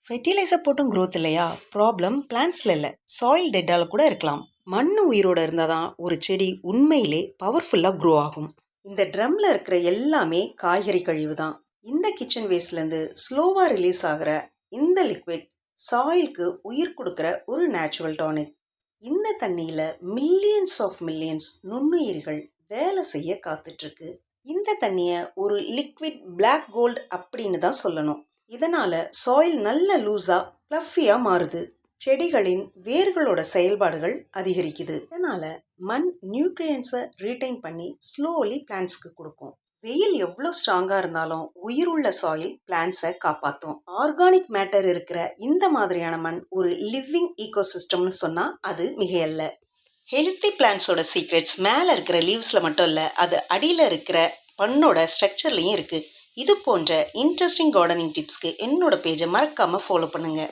Fertiliser போட்டும் growth இல்லையா? Problem பிளான்ட்ஸ்ல இல்லை, சாயில் டெட்டால கூட இருக்கலாம். மண்ணு உயிரோட இருந்தால் தான் ஒரு செடி உண்மையிலே பவர்ஃபுல்லாக க்ரோ ஆகும். இந்த ட்ரம்ல இருக்கிற எல்லாமே காய்கறி கழிவு தான். இந்த கிச்சன் வேஸ்ட்லேருந்து ஸ்லோவாக ரிலீஸ் ஆகிற இந்த லிக்விட் சாயிலுக்கு உயிர் கொடுக்குற ஒரு நேச்சுரல் டானிக். இந்த தண்ணியில் மில்லியன்ஸ் நுண்ணுயிர்கள் வேலை செய்ய காத்துட்ருக்கு. இந்த தண்ணியை ஒரு லிக்விட் பிளாக் கோல்ட் அப்படின்னு தான் சொல்லணும். இதனால சாயில் நல்ல லூஸா ப்ளஃபியா மாறுது. செடிகளின் வேர்களோட செயல்பாடுகள் அதிகரிக்குது. இதனால மண் நியூட்ரியன்ஸை ரீடைன் பண்ணி ஸ்லோலி பிளான்ட்ஸ்க்கு கொடுக்கும். வெயில் எவ்வளோ ஸ்ட்ராங்கா இருந்தாலும் உயிருள்ள சாயில் பிளான்ட்ஸை காப்பாற்றும். ஆர்கானிக் மேட்டர் இருக்கிற இந்த மாதிரியான மண் ஒரு லிவிங் ஈகோசிஸ்டம்னு சொன்னா அது மிகையல்ல. ஹெல்த்தி பிளான்ட்ஸோட சீக்ரெட்ஸ் மேலே இருக்கிற லீவ்ஸில் மட்டும் இல்லை, அது அடியில் இருக்கிற மண்ணோட ஸ்ட்ரக்சர்லையும் இருக்குது. இது போன்ற இன்ட்ரெஸ்டிங் கார்டனிங் டிப்ஸ்க்கு என்னோட பேஜை மறக்காமல் ஃபாலோ பண்ணுங்கள்.